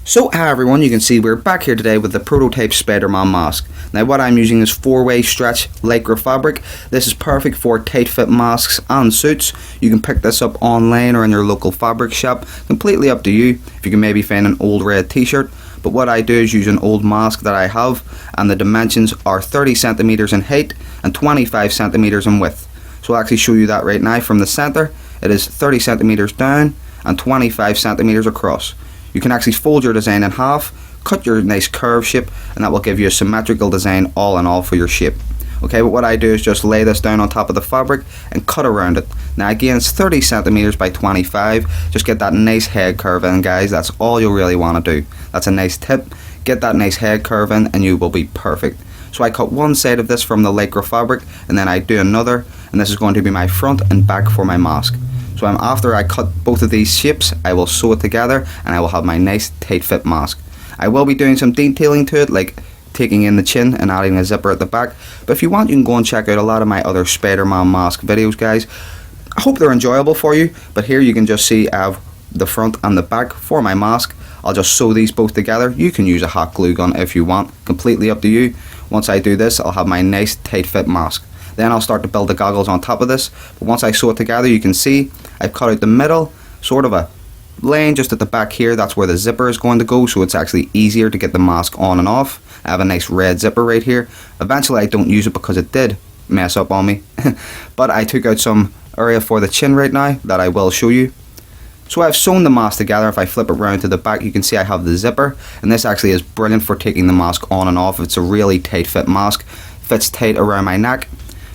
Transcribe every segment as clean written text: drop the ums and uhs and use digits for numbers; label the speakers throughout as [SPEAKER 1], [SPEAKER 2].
[SPEAKER 1] So hi everyone, you can see we're back here today with the prototype Spider-Man mask. Now what I'm using is 4-way stretch lycra fabric. This is perfect for tight fit masks and suits. You can pick this up online or in your local fabric shop, completely up to you if you can maybe find an old red t-shirt. But what I do is use an old mask that I have, and the dimensions are 30 centimeters in height and 25 centimeters in width. So I'll actually show you that right now. From the center it is 30 centimeters down and 25 centimeters across. You can actually fold your design in half, cut your nice curve shape, and that will give you a symmetrical design all in all for your shape. Okay, but what I do is just lay this down on top of the fabric and cut around it. Now again, it's 30 centimeters by 25. Just get that nice head curve in, guys. That's all you really want to do. That's a nice tip. Get that nice head curve in and you will be perfect. So I cut one side of this from the lycra fabric and then I do another, and this is going to be my front and back for my mask. So after I cut both of these shapes, I will sew it together and I will have my nice tight fit mask. I will be doing some detailing to it, like taking in the chin and adding a zipper at the back. But if you want, you can go and check out a lot of my other Spider-Man mask videos, guys. I hope they're enjoyable for you. But here you can just see I have the front and the back for my mask. I'll just sew these both together. You can use a hot glue gun if you want, completely up to you. Once I do this, I'll have my nice tight fit mask. Then I'll start to build the goggles on top of this. But once I sew it together, you can see I've cut out the middle, sort of a lane just at the back here. That's where the zipper is going to go, so it's actually easier to get the mask on and off. I have a nice red zipper right here. Eventually I don't use it because it did mess up on me. But I took out some area for the chin right now that I will show you. So I've sewn the mask together. If I flip it round to the back, you can see I have the zipper, and this actually is brilliant for taking the mask on and off. It's a really tight fit mask. Fits tight around my neck.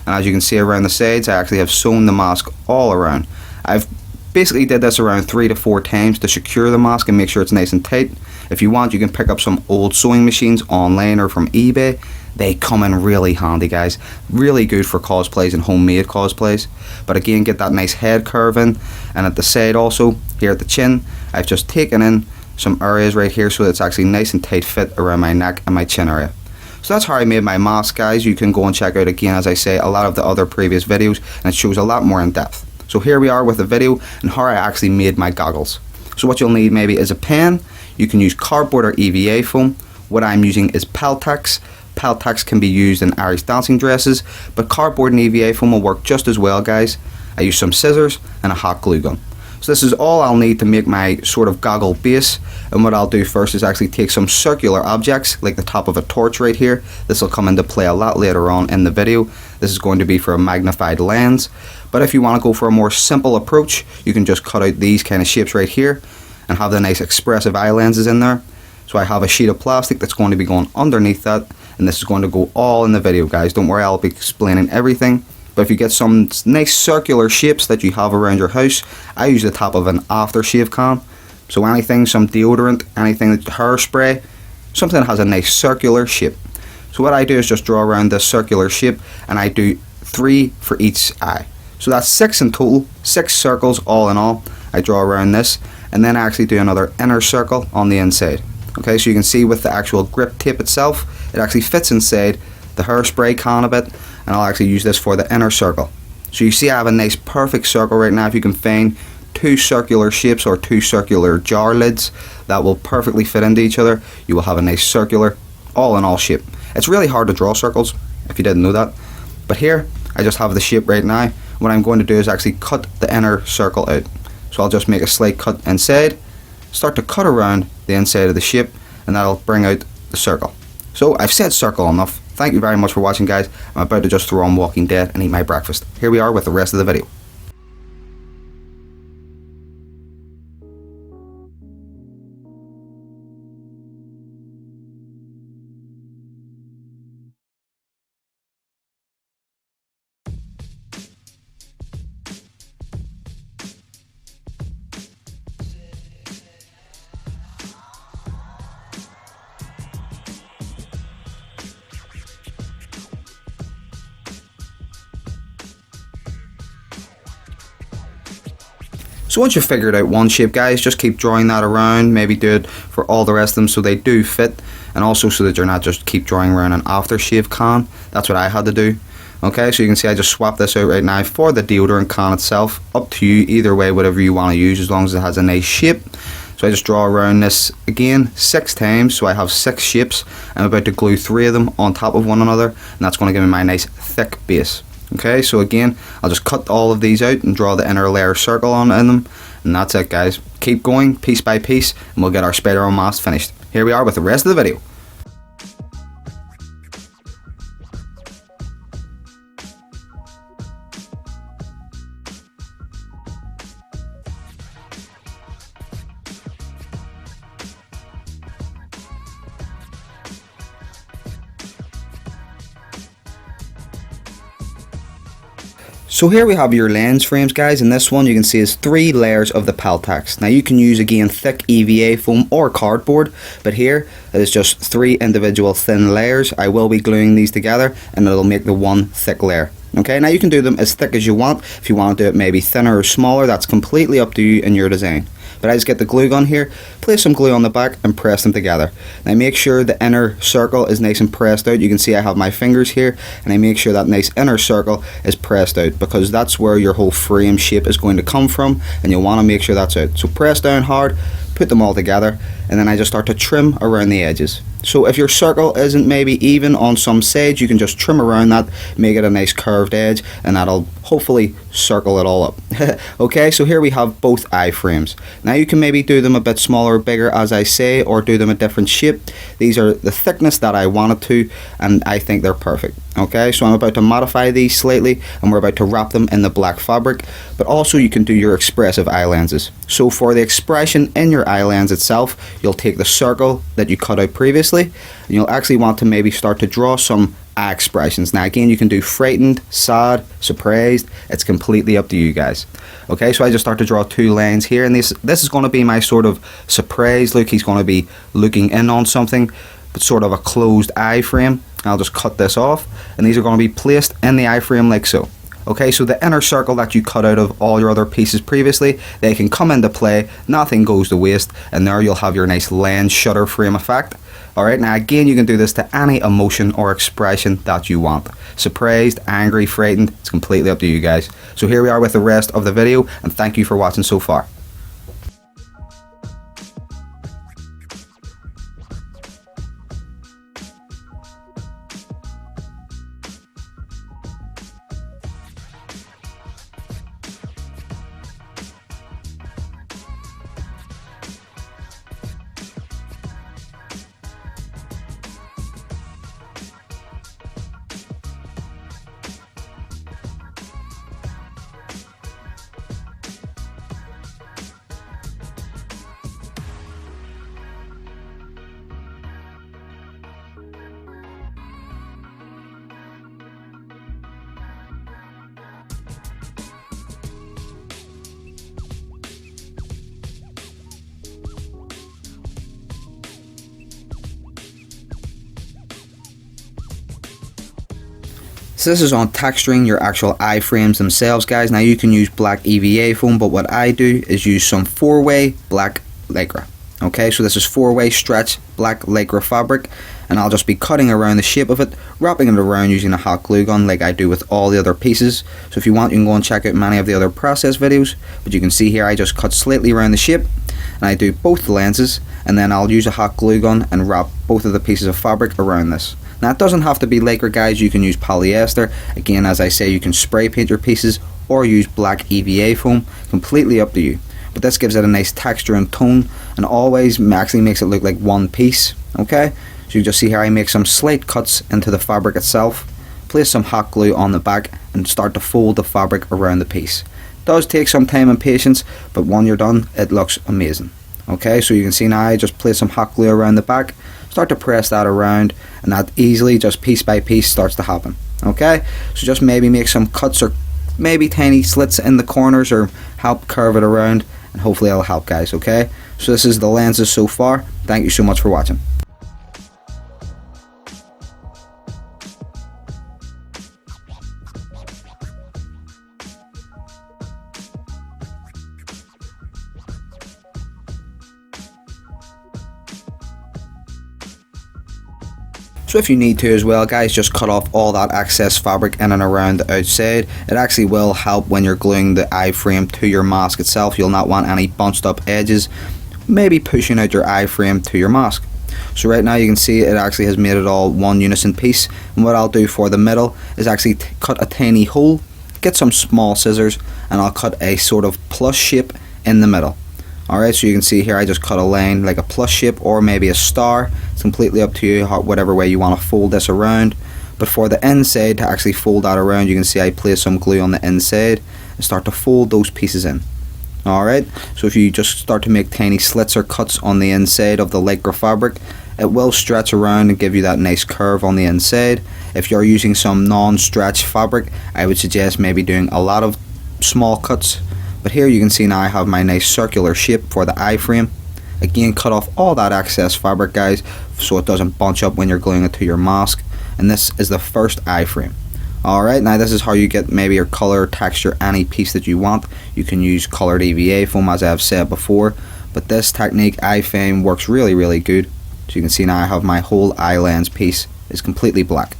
[SPEAKER 1] And as you can see around the sides, I actually have sewn the mask all around. I've basically did this around 3 to 4 times to secure the mask and make sure it's nice and tight. If you want, you can pick up some old sewing machines online or from eBay. They come in really handy, guys. Really good for cosplays and homemade cosplays. But again, get that nice head curve in. And at the side also, here at the chin, I've just taken in some areas right here so that it's actually nice and tight fit around my neck and my chin area. So that's how I made my mask, guys. You can go and check out, again, as I say, a lot of the other previous videos, and it shows a lot more in depth. So here we are with the video and how I actually made my goggles. So what you'll need maybe is a pen. You can use cardboard or EVA foam. What I'm using is Peltex. Peltex can be used in Irish dancing dresses, but cardboard and EVA foam will work just as well, guys. I use some scissors and a hot glue gun. So this is all I'll need to make my sort of goggle base. And what I'll do first is actually take some circular objects, like the top of a torch right here. This will come into play a lot later on in the video. This is going to be for a magnified lens. But if you want to go for a more simple approach, you can just cut out these kind of shapes right here and have the nice expressive eye lenses in there. So I have a sheet of plastic that's going to be going underneath that, and this is going to go all in the video, guys. Don't worry, I'll be explaining everything. But if you get some nice circular shapes that you have around your house, I use the top of an aftershave can. So anything, some deodorant, anything, hairspray, something that has a nice circular shape. So what I do is just draw around this circular shape, and I do 3 for each eye. So that's 6 in total, 6 circles all in all. I draw around this, and then I actually do another inner circle on the inside. Okay, so you can see with the actual grip tape itself, it actually fits inside the hairspray can a bit, and I'll actually use this for the inner circle. So you see I have a nice perfect circle right now. If you can find 2 circular shapes or 2 circular jar lids that will perfectly fit into each other, you will have a nice circular all in all shape. It's really hard to draw circles if you didn't know that, but here I just have the shape right now. What I'm going to do is actually cut the inner circle out. So I'll just make a slight cut inside, start to cut around the inside of the shape, and that'll bring out the circle. So I've said circle enough. Thank you very much for watching, guys. I'm about to just throw on Walking Dead and eat my breakfast. Here we are with the rest of the video. So once you've figured out one shape, guys, just keep drawing that around. Maybe do it for all the rest of them so they do fit, and also so that you're not just keep drawing around an aftershave can. That's what I had to do. Okay, so you can see I just swapped this out right now for the deodorant can itself. Up to you, either way, whatever you want to use, as long as it has a nice shape. So I just draw around this again 6 times, so I have 6 shapes. I'm about to glue 3 of them on top of one another, and that's going to give me my nice thick base. Okay, so again, I'll just cut all of these out and draw the inner layer circle on in them, and that's it, guys. Keep going piece by piece, and we'll get our Spider-Man mask finished. Here we are with the rest of the video. So here we have your lens frames, guys, and this one you can see is 3 layers of the Peltex. Now you can use again thick EVA foam or cardboard, but here it is just 3 individual thin layers. I will be gluing these together and it'll make the one thick layer. Okay, now you can do them as thick as you want. If you want to do it maybe thinner or smaller, that's completely up to you and your design. But I just get the glue gun here, place some glue on the back and press them together. Now make sure the inner circle is nice and pressed out. You can see I have my fingers here, and I make sure that nice inner circle is pressed out, because that's where your whole frame shape is going to come from, and you'll want to make sure that's out. So press down hard, put them all together, and then I just start to trim around the edges. So if your circle isn't maybe even on some sides, you can just trim around that, make it a nice curved edge, and that'll hopefully circle it all up. Okay, so here we have both eye frames. Now you can maybe do them a bit smaller or bigger, as I say, or do them a different shape. These are the thickness that I wanted to, and I think they're perfect. Okay, so I'm about to modify these slightly, and we're about to wrap them in the black fabric, but also you can do your expressive eye lenses. So for the expression in your eye lens itself, you'll take the circle that you cut out previously, and you'll actually want to maybe start to draw some eye expressions. Now again, you can do frightened, sad, surprised. It's completely up to you guys. Okay, so I just start to draw 2 lines here, and this is going to be my sort of surprise look. He's going to be looking in on something, but sort of a closed eye frame. I'll just cut this off, and these are going to be placed in the eye frame like so. Okay, so the inner circle that you cut out of all your other pieces previously, they can come into play, nothing goes to waste, and there you'll have your nice lens shutter frame effect. Alright, now again, you can do this to any emotion or expression that you want. Surprised, angry, frightened, it's completely up to you guys. So here we are with the rest of the video, and thank you for watching so far. So this is on texturing your actual eye frames themselves, guys. Now you can use black EVA foam, but what I do is use some 4-way black lycra. Okay, so this is 4-way stretch black lycra fabric, and I'll just be cutting around the shape of it, wrapping it around using a hot glue gun like I do with all the other pieces. So if you want, you can go and check out many of the other process videos, but you can see here I just cut slightly around the shape, and I do both the lenses, and then I'll use a hot glue gun and wrap both of the pieces of fabric around this. Now it doesn't have to be lycra, guys. You can use polyester. Again, as I say, you can spray paint your pieces or use black EVA foam, completely up to you. But this gives it a nice texture and tone, and always actually makes it look like one piece. Okay, so you just see here I make some slight cuts into the fabric itself, place some hot glue on the back, and start to fold the fabric around the piece. It does take some time and patience, but when you're done, it looks amazing. Okay, so you can see now I just place some hot glue around the back, start to press that around, and that easily, just piece by piece, starts to happen. Okay, so just maybe make some cuts or maybe tiny slits in the corners, or help curve it around, and hopefully it'll help, guys. Okay, so this is the lenses so far. Thank you so much for watching. So if you need to as well, guys, just cut off all that excess fabric in and around the outside. It actually will help when you're gluing the eye frame to your mask itself. You'll not want any bunched up edges maybe pushing out your I-frame to your mask. So right now you can see it actually has made it all one unison piece, and what I'll do for the middle is actually cut a tiny hole, get some small scissors, and I'll cut a sort of plus shape in the middle. Alright, so you can see here I just cut a line like a plus shape or maybe a star. It's completely up to you whatever way you want to fold this around. But for the inside, to actually fold that around, you can see I place some glue on the inside and start to fold those pieces in. Alright, so if you just start to make tiny slits or cuts on the inside of the lycra fabric, it will stretch around and give you that nice curve on the inside. If you're using some non-stretch fabric, I would suggest maybe doing a lot of small cuts. But here you can see now I have my nice circular shape for the I-frame. Again, cut off all that excess fabric, guys, so it doesn't bunch up when you're gluing it to your mask. And this is the first I-frame. Alright, now this is how you get maybe your color, texture, any piece that you want. You can use colored EVA foam, as I've said before, but this technique I find works really good. So you can see now I have my whole eye lens piece is completely black.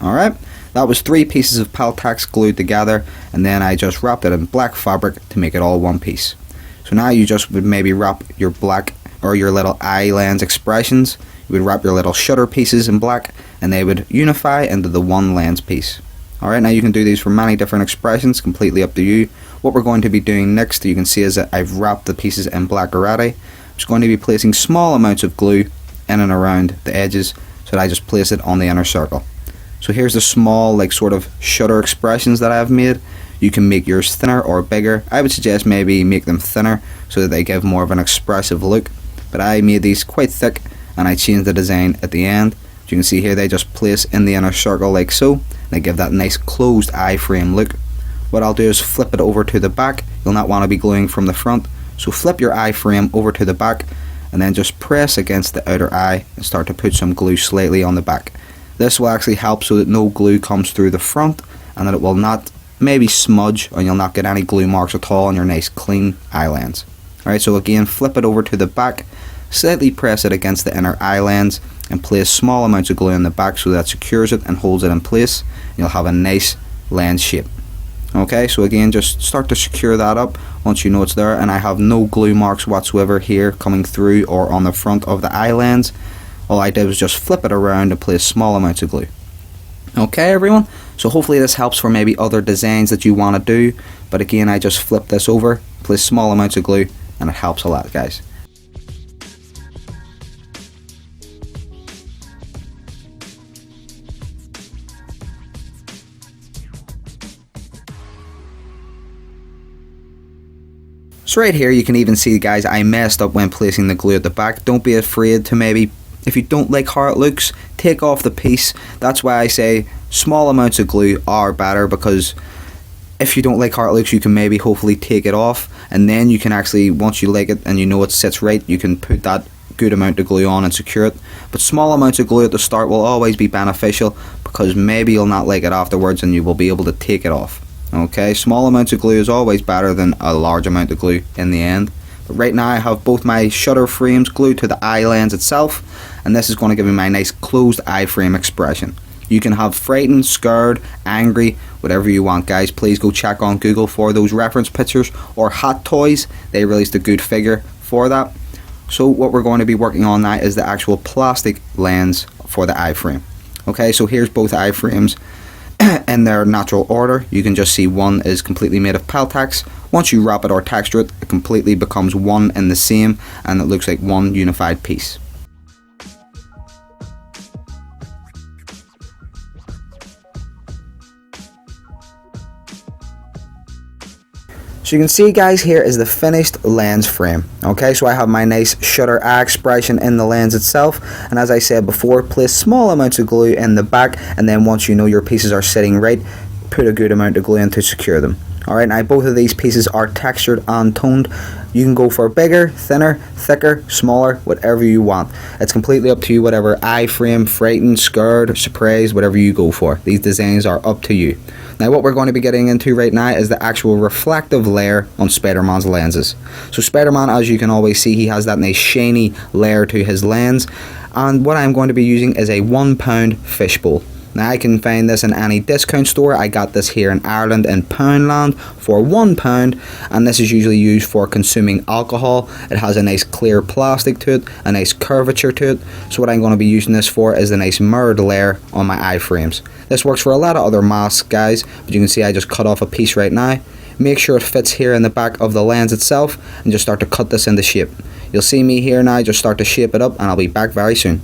[SPEAKER 1] Alright, that was 3 pieces of Peltex glued together, and then I just wrapped it in black fabric to make it all one piece. So now you just would maybe wrap your black or your little eye lens expressions. You would wrap your little shutter pieces in black, and they would unify into the one lens piece. Alright, now you can do these for many different expressions, completely up to you. What we're going to be doing next, you can see, is that I've wrapped the pieces in black already. I'm just going to be placing small amounts of glue in and around the edges, so that I just place it on the inner circle. So here's the small, like, sort of shutter expressions that I've made. You can make yours thinner or bigger. I would suggest maybe make them thinner so that they give more of an expressive look, but I made these quite thick and I changed the design at the end. As you can see here, they just place in the inner circle like so. They give that nice closed I-frame look. What I'll do is flip it over to the back. You'll not want to be gluing from the front, so flip your I-frame over to the back and then just press against the outer eye and start to put some glue slightly on the back. This will actually help so that no glue comes through the front and that it will not maybe smudge, and you'll not get any glue marks at all on your nice clean eye lens. Alright, so again, flip it over to the back, slightly press it against the inner eye lens and place small amounts of glue in the back so that secures it and holds it in place, and you'll have a nice lens shape. Okay, so again, just start to secure that up once you know it's there, and I have no glue marks whatsoever here coming through or on the front of the eye lens. All I did was just flip it around and place small amounts of glue. Okay everyone, so hopefully this helps for maybe other designs that you want to do, but again I just flip this over, place small amounts of glue, and it helps a lot, guys. So right here you can even see, guys, I messed up when placing the glue at the back. Don't be afraid to maybe, if you don't like how it looks, take off the piece. That's why I say small amounts of glue are better, because if you don't like how it looks, you can maybe hopefully take it off, and then you can actually, once you like it and you know it sits right, you can put that good amount of glue on and secure it. But small amounts of glue at the start will always be beneficial, because maybe you'll not like it afterwards and you will be able to take it off. Okay, small amounts of glue is always better than a large amount of glue in the end. But right now I have both my shutter frames glued to the eye lens itself, and this is going to give me my nice closed eye frame expression. You can have frightened, scared, angry, whatever you want, guys. Please go check on Google for those reference pictures, or Hot Toys. They released a good figure for that. So what we're going to be working on now is the actual plastic lens for the eye frame. Okay, so here's both eye frames in their natural order. You can just see one is completely made of Peltex. Once you wrap it or texture it, it completely becomes one and the same, and it looks like one unified piece. So you can see, guys, here is the finished lens frame. Okay, so I have my nice shutter eye expression in the lens itself, and as I said before, place small amounts of glue in the back, and then once you know your pieces are sitting right, put a good amount of glue in to secure them. Alright, now both of these pieces are textured and toned. You can go for bigger, thinner, thicker, smaller, whatever you want. It's completely up to you, whatever eye frame, frightened, scared, surprised, whatever you go for. These designs are up to you. Now what we're going to be getting into right now is the actual reflective layer on Spider-Man's lenses. So Spider-Man, as you can always see, he has that nice shiny layer to his lens, and what I'm going to be using is a 1 pound fishbowl. Now I can find this in any discount store. I got this here in Ireland in Poundland for £1, and this is usually used for consuming alcohol. It has a nice clear plastic to it, a nice curvature to it. So what I'm going to be using this for is the nice mirrored layer on my eye frames. This works for a lot of other masks, guys, but you can see I just cut off a piece right now. Make sure it fits here in the back of the lens itself, and just start to cut this into shape. You'll see me here now just start to shape it up, and I'll be back very soon.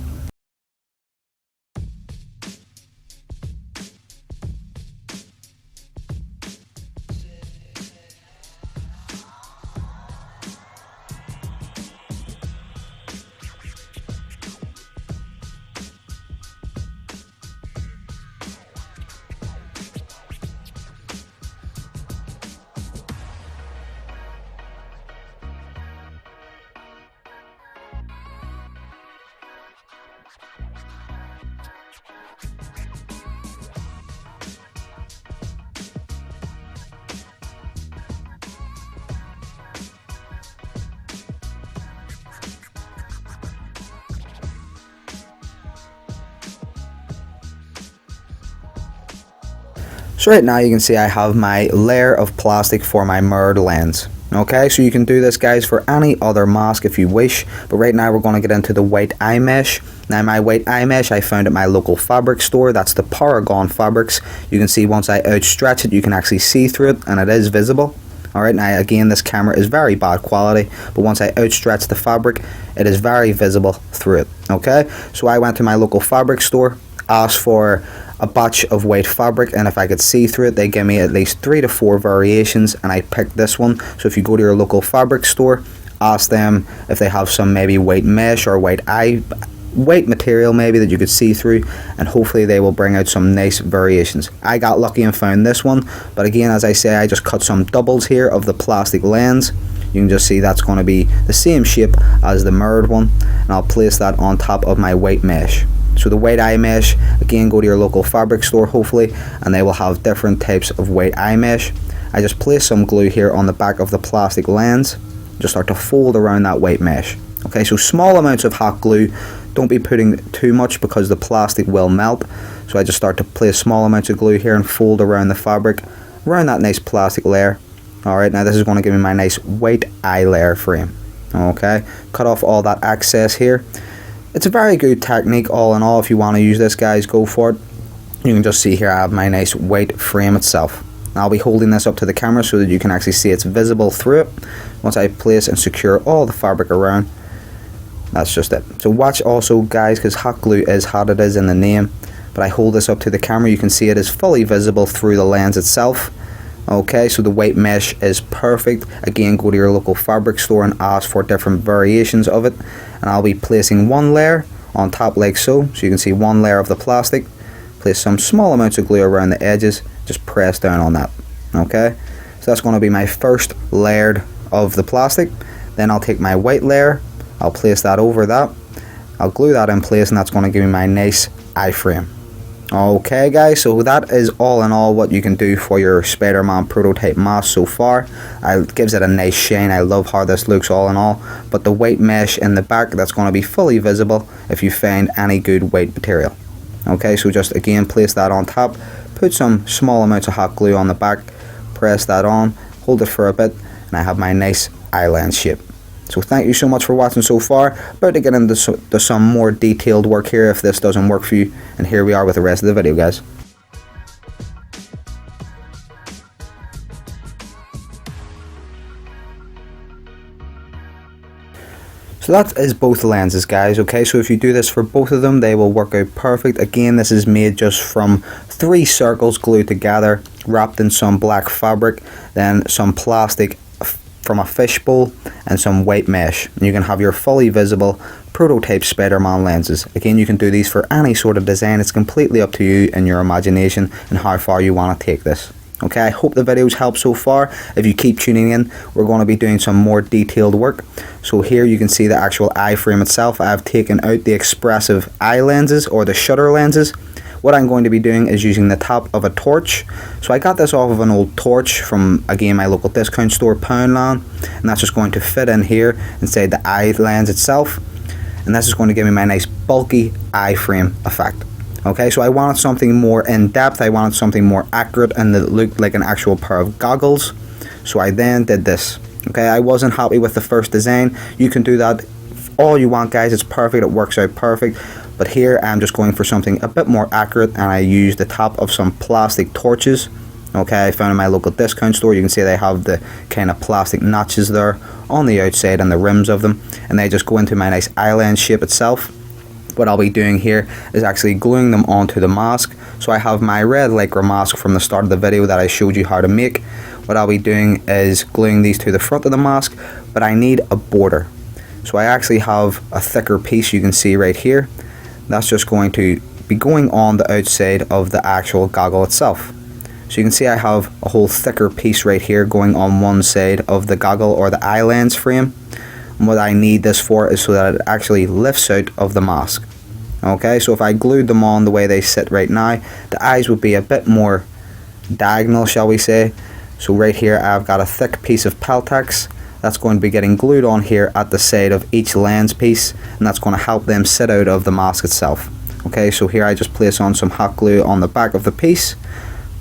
[SPEAKER 1] So right now you can see I have my layer of plastic for my mirrored lens. Okay, so you can do this, guys, for any other mask if you wish, but right now we're going to get into the white eye mesh. Now my white eye mesh I found at my local fabric store. That's the Paragon Fabrics. You can see once I outstretch it you can actually see through it, and it is visible. Alright, now again this camera is very bad quality, but once I outstretch the fabric it is very visible through it. Okay, so I went to my local fabric store, asked for a batch of white fabric, and if I could see through it they gave me at least 3 to 4 variations, and I picked this one. So if you go to your local fabric store, ask them if they have some maybe white mesh or white material maybe that you could see through, and hopefully they will bring out some nice variations. I got lucky and found this one, but again, as I say, I just cut some doubles here of the plastic lens. You can just see that's going to be the same shape as the mirrored one, and I'll place that on top of my white mesh. So the white eye mesh, again, go to your local fabric store hopefully, and they will have different types of white eye mesh. I just place some glue here on the back of the plastic lens, just start to fold around that white mesh. Okay, so small amounts of hot glue, don't be putting too much because the plastic will melt. So I just start to place small amounts of glue here and fold around the fabric, around that nice plastic layer. Alright, now this is going to give me my nice white eye layer frame. Okay, cut off all that excess here. It's a very good technique all in all. If you want to use this, guys, go for it. You can just see here I have my nice white frame itself. I'll be holding this up to the camera so that you can actually see it's visible through it. Once I place and secure all the fabric around, that's just it. So watch also, guys, because hot glue is hot, it is in the name, but I hold this up to the camera, you can see it is fully visible through the lens itself. Okay, so the white mesh is perfect. Again, go to your local fabric store and ask for different variations of it, and I'll be placing one layer on top like so. So you can see one layer of the plastic, place some small amounts of glue around the edges, just press down on that. Okay, so that's going to be my first layer of the plastic. Then I'll take my white layer, I'll place that over that, I'll glue that in place, and that's going to give me my nice eye frame. Okay, guys, so that is all in all what you can do for your Spider-Man prototype mask so far. It gives it a nice shine. I love how this looks all in all, but the white mesh in the back, that's going to be fully visible if you find any good white material. Okay, so just again place that on top, put some small amounts of hot glue on the back, press that on, hold it for a bit, and I have my nice eye lens shape. So thank you so much for watching so far. About to get into some more detailed work here if this doesn't work for you, and here we are with the rest of the video, guys. So that is both lenses, guys. Okay, so if you do this for both of them, they will work out perfect. Again, this is made just from 3 circles glued together, wrapped in some black fabric, then some plastic from a fishbowl, and some white mesh, and you can have your fully visible prototype Spider-Man lenses. Again, you can do these for any sort of design. It's completely up to you and your imagination and how far you want to take this. Okay, I hope the videos help so far. If you keep tuning in, we're going to be doing some more detailed work. So here you can see the actual eye frame itself. I have taken out the expressive eye lenses or the shutter lenses. What I'm going to be doing is using the top of a torch. So I got this off of an old torch from, again, my local discount store, Poundland, and that's just going to fit in here inside the eye lens itself, and this is going to give me my nice bulky eye frame effect. Okay, so I wanted something more in depth, I wanted something more accurate and that looked like an actual pair of goggles. So I then did this. Okay, I wasn't happy with the first design. You can do that all you want, guys. It's perfect, it works out perfect. But here I'm just going for something a bit more accurate, and I used the top of some plastic torches. Okay, I found in my local discount store. You can see they have the kind of plastic notches there on the outside and the rims of them, and they just go into my nice island shape itself. What I'll be doing here is actually gluing them onto the mask. So I have my red lycra mask from the start of the video that I showed you how to make. What I'll be doing is gluing these to the front of the mask, but I need a border. So I actually have a thicker piece you can see right here. That's just going to be going on the outside of the actual goggle itself. So you can see I have a whole thicker piece right here going on one side of the goggle or the eye lens frame. And what I need this for is so that it actually lifts out of the mask. Okay, so if I glued them on the way they sit right now, the eyes would be a bit more diagonal, shall we say. So right here I've got a thick piece of Peltex that's going to be getting glued on here at the side of each lens piece, and that's going to help them sit out of the mask itself. Okay, so here I just place on some hot glue on the back of the piece,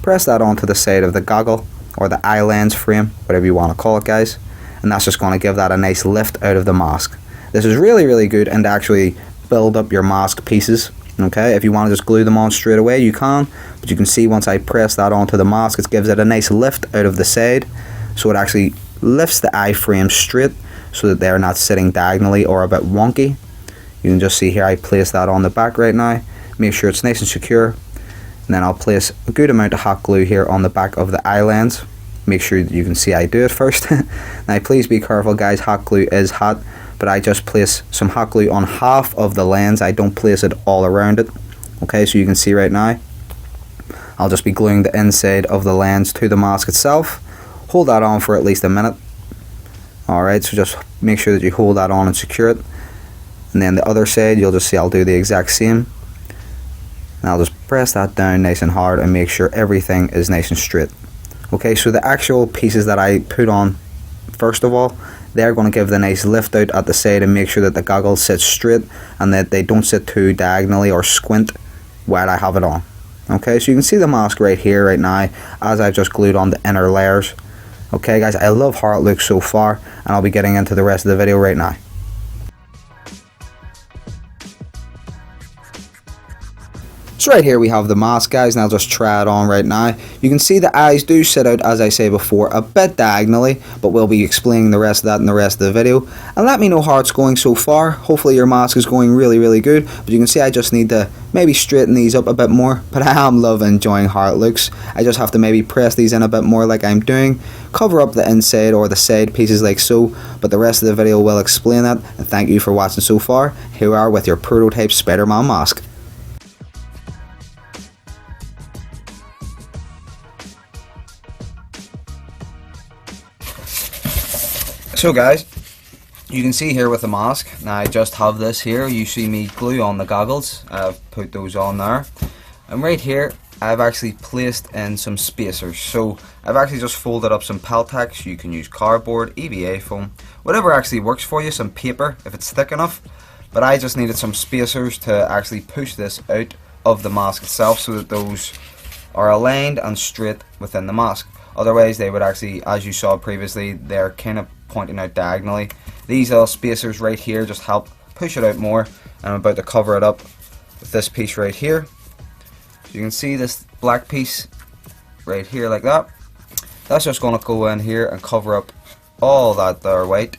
[SPEAKER 1] press that onto the side of the goggle or the eye lens frame, whatever you want to call it, guys, and that's just going to give that a nice lift out of the mask. This is really good and actually build up your mask pieces. Okay, if you want to just glue them on straight away, you can, but you can see once I press that onto the mask, it gives it a nice lift out of the side, so it actually lifts the eye frame straight so that they're not sitting diagonally or a bit wonky. You can just see here I place that on the back right now, make sure it's nice and secure, and then I'll place a good amount of hot glue here on the back of the eye lens. Make sure that you can see I do it first. Now please be careful, guys, hot glue is hot, but I just place some hot glue on half of the lens, I don't place it all around it. Okay, so you can see right now I'll just be gluing the inside of the lens to the mask itself. Hold that on for at least a minute. Alright, so just make sure that you hold that on and secure it. And then the other side, you'll just see I'll do the exact same. And I'll just press that down nice and hard and make sure everything is nice and straight. Okay, so the actual pieces that I put on, first of all, they're going to give the nice lift out at the side and make sure that the goggles sit straight and that they don't sit too diagonally or squint while I have it on. Okay, so you can see the mask right here right now as I've just glued on the inner layers. Okay guys, I love how it looks so far, and I'll be getting into the rest of the video right now. So right here we have the mask, guys, and I'll just try it on right now. You can see the eyes do sit out, as I say before, a bit diagonally, but we'll be explaining the rest of that in the rest of the video. And let me know how it's going so far. Hopefully your mask is going really good, but you can see I just need to maybe straighten these up a bit more, but I am enjoying how it looks. I just have to maybe press these in a bit more like I'm doing, cover up the inside or the side pieces like so, but the rest of the video will explain that. And thank you for watching so far. Here we are with your prototype Spider-Man mask. So guys, you can see here with the mask, now I just have this here, you see me glue on the goggles, I've put those on there, and right here I've actually placed in some spacers. So I've actually just folded up some Peltex. You can use cardboard, EVA foam, whatever actually works for you, some paper if it's thick enough, but I just needed some spacers to actually push this out of the mask itself so that those are aligned and straight within the mask. Otherwise they would actually, as you saw previously, they're kind of pointing out diagonally. These little spacers right here just help push it out more, and I'm about to cover it up with this piece right here. So you can see this black piece right here like that. That's just going to go in here and cover up all that there white,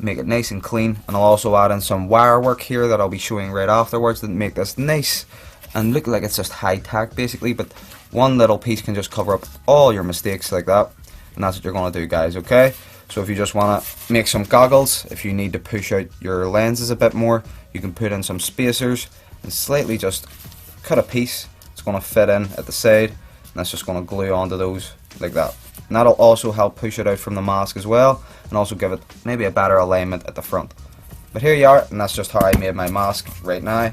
[SPEAKER 1] make it nice and clean, and I'll also add in some wire work here that I'll be showing right afterwards that make this nice and look like it's just high tack basically, but one little piece can just cover up all your mistakes like that, and that's what you're going to do, guys. Okay, so if you just want to make some goggles, if you need to push out your lenses a bit more, you can put in some spacers and slightly just cut a piece. It's going to fit in at the side, and that's just going to glue onto those like that. And that'll also help push it out from the mask as well, and also give it maybe a better alignment at the front. But here you are, and that's just how I made my mask right now.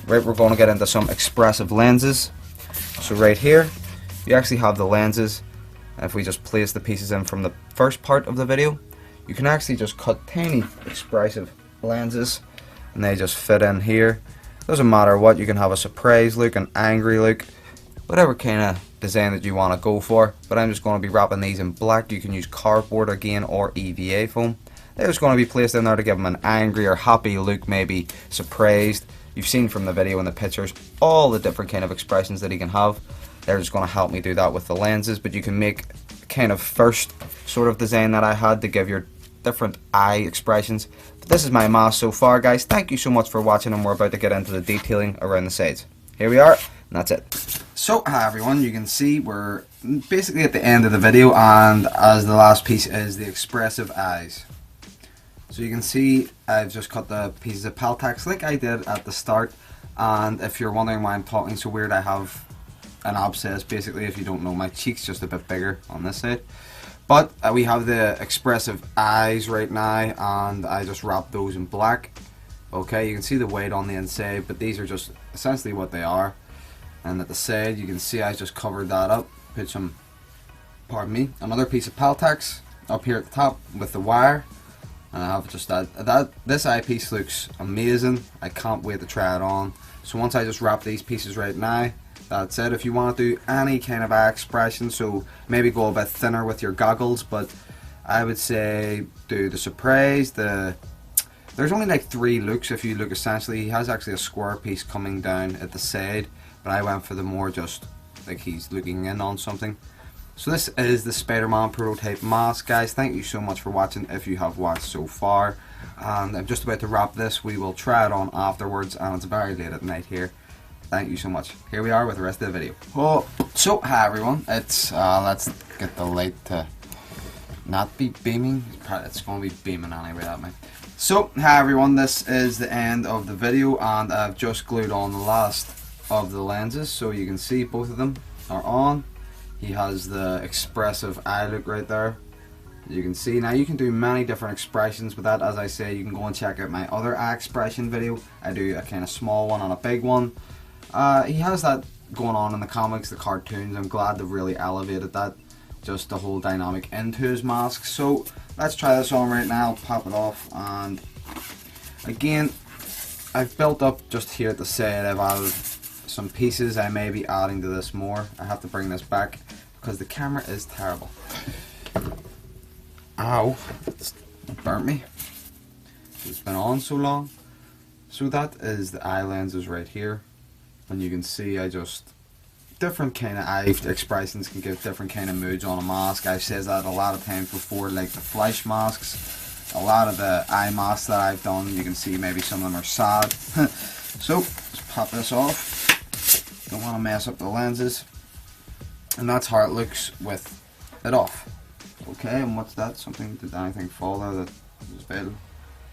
[SPEAKER 1] Right, we're going to get into some expressive lenses. So right here, you actually have the lenses. And if we just place the pieces in from the first part of the video, you can actually just cut tiny expressive lenses, and they just fit in here. Doesn't matter what, you can have a surprise look, an angry look, whatever kind of design that you want to go for. But I'm just going to be wrapping these in black. You can use cardboard again or EVA foam. They're just going to be placed in there to give them an angry or happy look, maybe surprised. You've seen from the video and the pictures all the different kind of expressions that he can have. They're just going to help me do that with the lenses, but you can make kind of first sort of design that I had to give your different eye expressions. But this is my mask so far, guys. Thank you so much for watching, and we're about to get into the detailing around the sides. Here we are, and that's it. So hi everyone, you can see we're basically at the end of the video, and as the last piece is the expressive eyes. So you can see I've just cut the pieces of Paltax like I did at the start, and if you're wondering why I'm talking so weird, I have an abscess basically. If you don't know, my cheek's just a bit bigger on this side. But we have the expressive eyes right now, and I just wrapped those in black. Okay, you can see the white on the inside, but these are just essentially what they are. And at the side, you can see I just covered that up, put some, pardon me, another piece of Paltax up here at the top with the wire. And I have just this eyepiece looks amazing. I can't wait to try it on. So once I just wrap these pieces right now, that's it. If you want to do any kind of eye expression, so maybe go a bit thinner with your goggles, but I would say do the surprise, there's only like 3 looks if you look essentially. He has actually a square piece coming down at the side, but I went for the more just like he's looking in on something. So this is the Spider-Man prototype mask, guys. Thank you so much for watching if you have watched so far. And I'm just about to wrap this. We will try it on afterwards, and it's very late at night here. Thank you so much. Here we are with the rest of the video. Oh, so hi everyone. It's let's get the light to not be beaming. It's going to be beaming anyway, that might. So hi everyone. This is the end of the video, and I've just glued on the last of the lenses, so you can see both of them are on. He has the expressive eye look right there. You can see now you can do many different expressions with that. As I say, you can go and check out my other eye expression video. I do a kind of small one and a big one. He has that going on in the comics, the cartoons. I'm glad they've really elevated that, just the whole dynamic into his mask. So let's try this on right now. I'll pop it off, and again I've built up just here at the side. I've added some pieces. I may be adding to this more. I have to bring this back because the camera is terrible. Ow, it's burnt me. It's been on so long. So that is the eye lenses right here, and you can see I just different kind of eye expressions can give different kind of moods on a mask. I've said that a lot of times before, like the flesh masks, a lot of the eye masks that I've done, you can see maybe some of them are sad. So let's pop this off. Don't want to mess up the lenses, and that's how it looks with it off. Okay, and what's that? Did anything fall there that was fatal?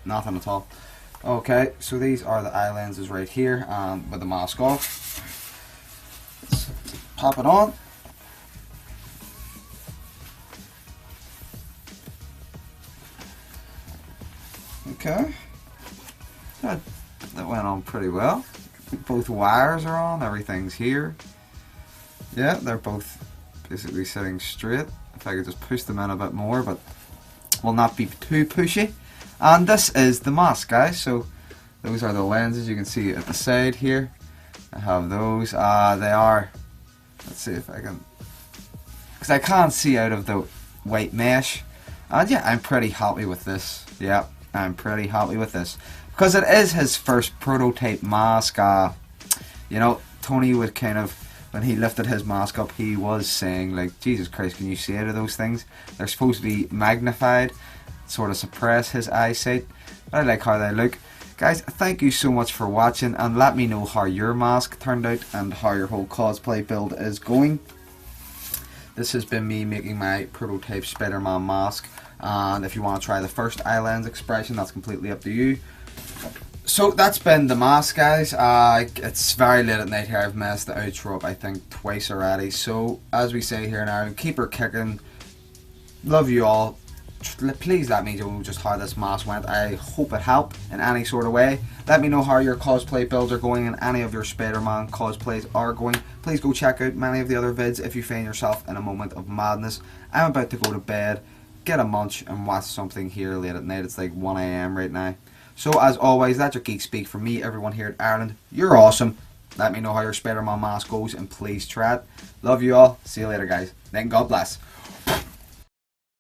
[SPEAKER 1] Nothing at all. Okay, so these are the eye lenses right here, with the mask off. Let's pop it on. Okay, that went on pretty well. Both wires are on, everything's here. Yeah, they're both basically sitting straight. If I could just push them in a bit more, but will not be too pushy. And this is the mask, guys. So those are the lenses. You can see at the side here. I have those. They are, let's see if I can, because I can't see out of the white mesh. And yeah, I'm pretty happy with this. Yeah, I'm pretty happy with this, because it is his first prototype mask. You know, Tony would kind of, when he lifted his mask up, he was saying like, Jesus Christ, can you see out of those things? They're supposed to be magnified, sort of suppress his eyesight. But I like how they look. Guys, thank you so much for watching, and let me know how your mask turned out and how your whole cosplay build is going. This has been me making my prototype Spider-Man mask, and if you want to try the first eye lens expression, that's completely up to you. So that's been the mask, guys. It's very late at night here. I've messed the outro up I think twice already. So as we say here now, keep her kicking. Love you all. Please let me know just how this mask went. I hope it helped in any sort of way. Let me know how your cosplay builds are going and any of your Spider-Man cosplays are going. Please go check out many of the other vids if you find yourself in a moment of madness. I'm about to go to bed, get a munch and watch something here late at night. It's like 1 AM right now. So as always, that's your geek speak from me, everyone here in Ireland. You're awesome. Let me know how your Spider-Man mask goes and please try it. Love you all. See you later, guys. Then God bless.